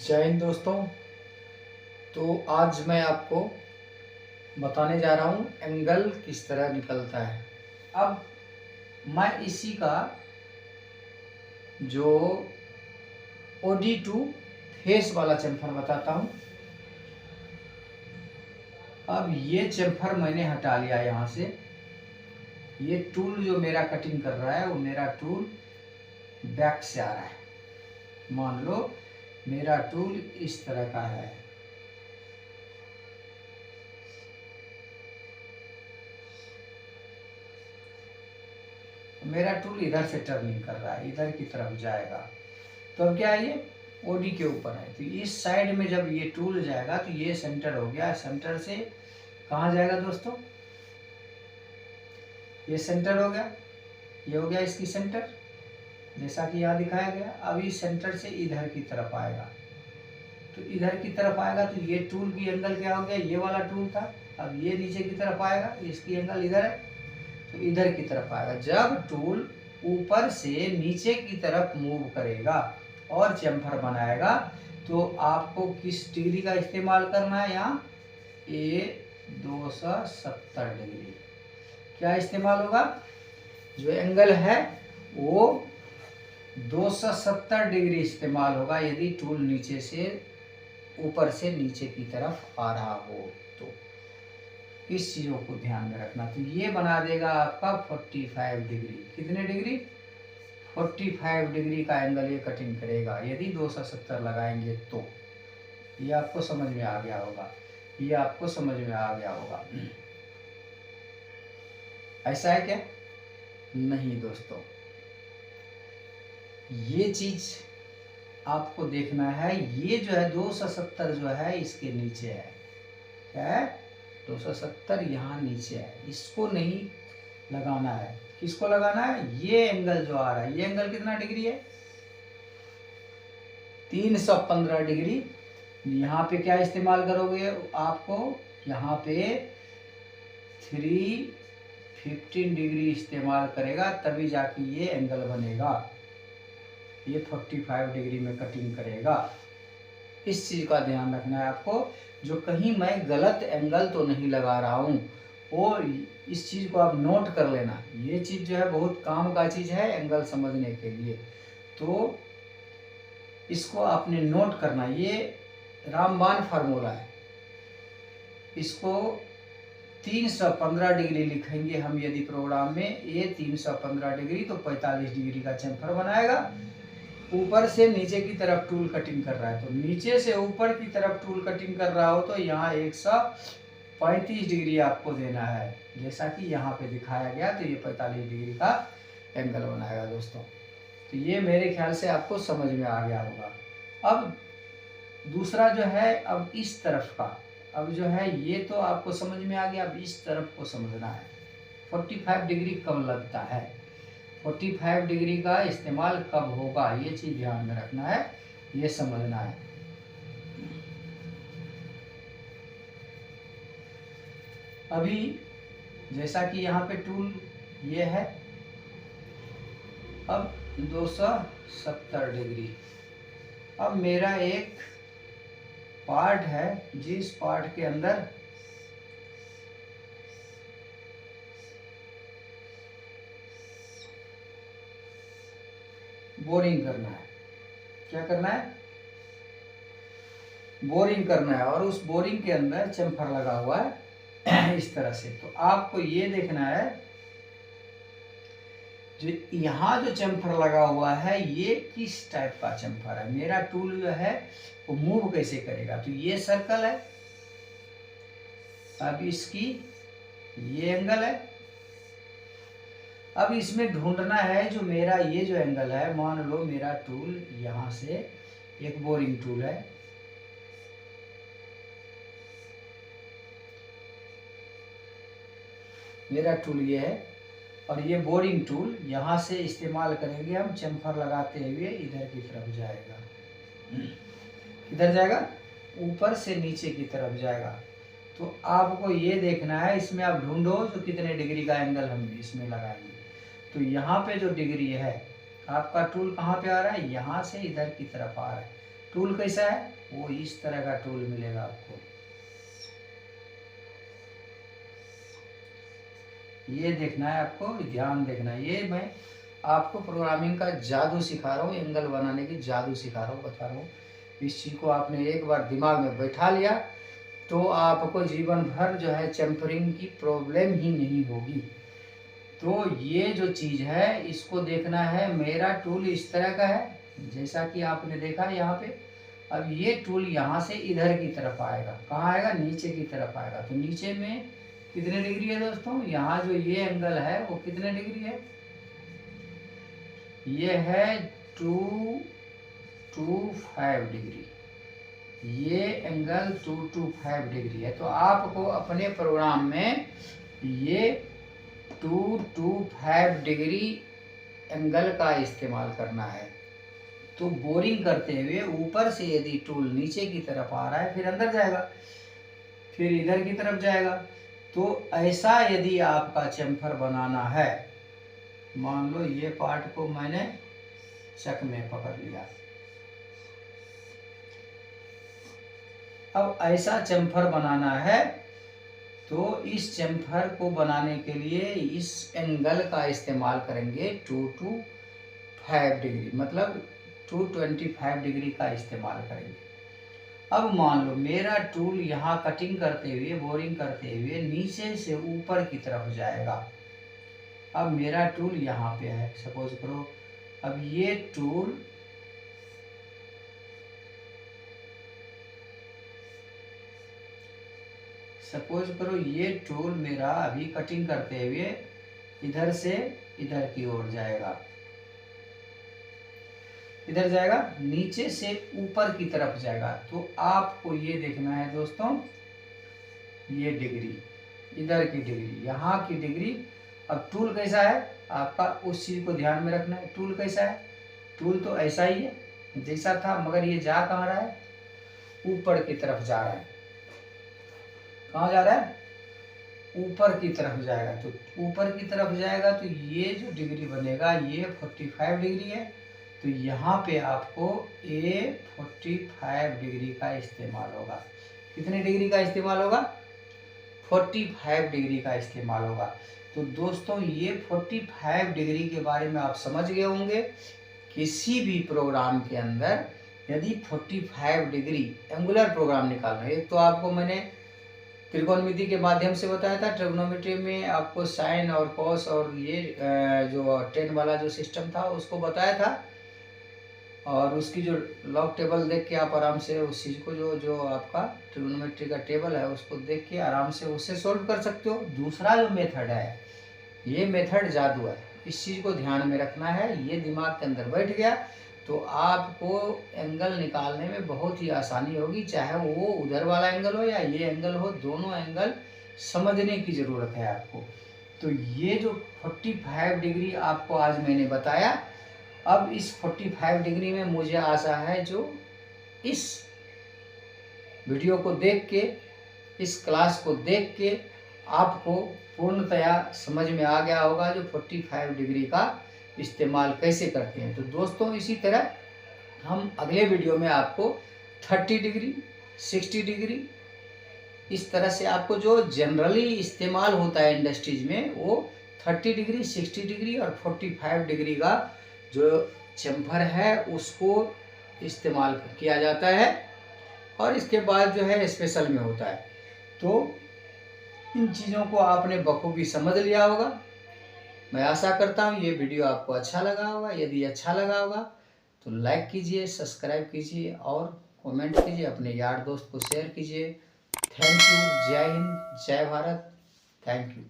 जय हिंद दोस्तों। तो आज मैं आपको बताने जा रहा हूँ एंगल किस तरह निकलता है। अब मैं इसी का जो OD2 फेस वाला चैम्फर बताता हूँ। अब ये चैम्फर मैंने हटा लिया यहाँ से। ये टूल जो मेरा कटिंग कर रहा है वो मेरा टूल बैक से आ रहा है। मान लो मेरा टूल इस तरह का है। मेरा टूल इधर से टर्निंग कर रहा है, इधर की तरफ जाएगा। तो अब क्या है, ये OD के ऊपर है। तो इस साइड में जब ये टूल जाएगा तो ये सेंटर हो गया। सेंटर से कहाँ जाएगा दोस्तों? ये सेंटर हो गया, ये हो गया इसकी सेंटर, जैसा कि यहाँ दिखाया गया। अब इस सेंटर से इधर की तरफ आएगा। तो इधर की तरफ आएगा तो ये टूल की एंगल क्या हो गया? ये वाला टूल था। अब ये नीचे की तरफ आएगा, इसकी एंगल इधर है तो इधर की तरफ आएगा। जब टूल ऊपर से नीचे की तरफ मूव करेगा और चैम्फर बनाएगा तो आपको किस डिग्री का इस्तेमाल करना है? यहाँ A270 डिग्री क्या इस्तेमाल होगा? जो एंगल है वो 270 डिग्री इस्तेमाल होगा यदि टूल नीचे से ऊपर से नीचे की तरफ आ रहा हो तो। इस चीज़ों को ध्यान में रखना। तो ये बना देगा आपका 45 डिग्री। कितने डिग्री? 45 डिग्री का एंगल ये कटिंग करेगा यदि 270 लगाएंगे तो। ये आपको समझ में आ गया होगा, ये आपको समझ में आ गया होगा। ऐसा है क्या? नहीं दोस्तों, ये चीज आपको देखना है। ये जो है 270 जो है इसके नीचे है। क्या है? 270 यहाँ नीचे है, इसको नहीं लगाना है। किसको लगाना है? ये एंगल जो आ रहा है, ये एंगल कितना डिग्री है? 315 डिग्री। यहाँ पे क्या इस्तेमाल करोगे? आपको यहाँ पे 315 डिग्री इस्तेमाल करेगा तभी जाके ये एंगल बनेगा। ये 45 डिग्री में कटिंग करेगा। इस चीज़ का ध्यान रखना है आपको। जो कहीं मैं गलत एंगल तो नहीं लगा रहा हूँ, और इस चीज़ को आप नोट कर लेना। ये चीज़ जो है बहुत काम का चीज़ है एंगल समझने के लिए, तो इसको आपने नोट करना। ये रामबाण फार्मूला है। इसको 315 डिग्री लिखेंगे हम यदि प्रोग्राम में। ये 315 डिग्री तो 45 डिग्री का चैम्फर बनाएगा। ऊपर से नीचे की तरफ टूल कटिंग कर रहा है तो नीचे से ऊपर की तरफ टूल कटिंग कर रहा हो तो यहाँ 135 डिग्री आपको देना है, जैसा कि यहाँ पे दिखाया गया। तो ये 45 डिग्री का एंगल बनाएगा दोस्तों। तो ये मेरे ख्याल से आपको समझ में आ गया होगा। अब दूसरा जो है, अब इस तरफ का, अब जो है ये तो आपको समझ में आ गया। अब इस तरफ को समझना है 45 डिग्री कब लगता है, 45 डिग्री का इस्तेमाल कब होगा, ये चीज़ ध्यान में रखना है, ये समझना है। अभी जैसा कि यहाँ पे टूल ये है, अब 270 डिग्री। अब मेरा एक पार्ट है जिस पार्ट के अंदर बोरिंग करना है। क्या करना है? बोरिंग करना है। और उस बोरिंग के अंदर चैम्फर लगा हुआ है इस तरह से। तो आपको ये देखना है जो यहाँ जो चैम्फर लगा हुआ है ये किस टाइप का चैम्फर है। मेरा टूल जो है वो मूव कैसे करेगा। तो ये सर्कल है, अब इसकी ये एंगल है। अब इसमें ढूंढना है जो मेरा ये जो एंगल है। मान लो मेरा टूल यहाँ से एक बोरिंग टूल है, मेरा टूल ये है और ये बोरिंग टूल यहाँ से इस्तेमाल करेंगे हम चैम्फर लगाते हुए इधर की तरफ जाएगा। किधर जाएगा? ऊपर से नीचे की तरफ जाएगा। तो आपको ये देखना है, इसमें आप ढूंढो जो कितने डिग्री का एंगल हम इसमें लगाएंगे। तो यहाँ पे जो डिग्री है, आपका टूल कहाँ पे आ रहा है? यहाँ से इधर की तरफ आ रहा है। टूल कैसा है, वो इस तरह का टूल मिलेगा आपको। ये देखना है आपको, ध्यान देखना है। ये मैं आपको प्रोग्रामिंग का जादू सिखा रहा हूँ, एंगल बनाने की जादू सिखा रहा हूँ, बता रहा हूँ। इस चीज़ को आपने एक बार दिमाग में बैठा लिया तो आपको जीवन भर जो है चैम्फरिंग की प्रॉब्लम ही नहीं होगी। तो ये जो चीज़ है इसको देखना है। मेरा टूल इस तरह का है, जैसा कि आपने देखा यहाँ पे। अब ये टूल यहाँ से इधर की तरफ आएगा, कहाँ आएगा, नीचे की तरफ आएगा। तो नीचे में कितने डिग्री है दोस्तों, यहाँ जो ये एंगल है वो कितने डिग्री है, ये है 225 डिग्री। ये एंगल 225 डिग्री है। तो आपको अपने प्रोग्राम में ये 225 डिग्री एंगल का इस्तेमाल करना है। तो बोरिंग करते हुए ऊपर से यदि टूल नीचे की तरफ आ रहा है, फिर अंदर जाएगा, फिर इधर की तरफ जाएगा। तो ऐसा यदि आपका चैम्फर बनाना है, मान लो ये पार्ट को मैंने चक में पकड़ लिया। अब ऐसा चैम्फर बनाना है तो इस चैम्फर को बनाने के लिए इस एंगल का इस्तेमाल करेंगे 225 डिग्री, मतलब 225 डिग्री का इस्तेमाल करेंगे। अब मान लो मेरा टूल यहाँ कटिंग करते हुए, बोरिंग करते हुए नीचे से ऊपर की तरफ जाएगा। अब मेरा टूल यहाँ पे है, सपोज करो। अब ये टूल सपोज करो ये टूल मेरा अभी कटिंग करते हुए इधर से इधर की ओर जाएगा, इधर जाएगा, नीचे से ऊपर की तरफ जाएगा। तो आपको ये देखना है दोस्तों, ये डिग्री, इधर की डिग्री, यहाँ की डिग्री। अब टूल कैसा है आपका, उस चीज़ को ध्यान में रखना है। टूल कैसा है, टूल तो ऐसा ही है जैसा था, मगर ये जा कहाँ रहा है, ऊपर की तरफ जा रहा है। कहाँ जा रहा है, ऊपर की तरफ जाएगा। तो ऊपर की तरफ जाएगा तो ये जो डिग्री बनेगा ये 45 डिग्री है। तो यहाँ पे आपको ये 45 डिग्री का इस्तेमाल होगा। कितने डिग्री का इस्तेमाल होगा, 45 डिग्री का इस्तेमाल होगा। तो दोस्तों ये 45 डिग्री के बारे में आप समझ गए होंगे। किसी भी प्रोग्राम के अंदर यदि 45 डिग्री एंगुलर प्रोग्राम निकालना है, एक तो आपको मैंने त्रिकोणमिति के माध्यम से बताया था। ट्रिग्नोमेट्री में आपको साइन और कॉस और ये जो टेन वाला जो सिस्टम था उसको बताया था, और उसकी जो लॉग टेबल देख के आप आराम से उस चीज़ को जो आपका ट्रिग्नोमेट्री का टेबल है उसको देख के आराम से उससे सोल्व कर सकते हो। दूसरा जो मेथड है, ये मेथड जादू है, इस चीज़ को ध्यान में रखना है। ये दिमाग के अंदर बैठ गया तो आपको एंगल निकालने में बहुत ही आसानी होगी, चाहे वो उधर वाला एंगल हो या ये एंगल हो, दोनों एंगल समझने की ज़रूरत है आपको। तो ये जो 45 डिग्री आपको आज मैंने बताया, अब इस 45 डिग्री में मुझे आशा है जो इस वीडियो को देख के, इस क्लास को देख के आपको पूर्णतया समझ में आ गया होगा जो 45 डिग्री का इस्तेमाल कैसे करते हैं। तो दोस्तों इसी तरह हम अगले वीडियो में आपको 30 डिग्री, 60 डिग्री, इस तरह से आपको जो जनरली इस्तेमाल होता है इंडस्ट्रीज में, वो 30 डिग्री, 60 डिग्री और 45 डिग्री का जो चैम्फर है उसको इस्तेमाल किया जाता है, और इसके बाद जो है स्पेशल में होता है। तो इन चीज़ों को आपने बखूबी समझ लिया होगा। मैं आशा करता हूँ ये वीडियो आपको अच्छा लगा होगा। यदि अच्छा लगा होगा तो लाइक कीजिए, सब्सक्राइब कीजिए और कमेंट कीजिए, अपने यार दोस्त को शेयर कीजिए। Thank you. जय हिंद, जय भारत। Thank you.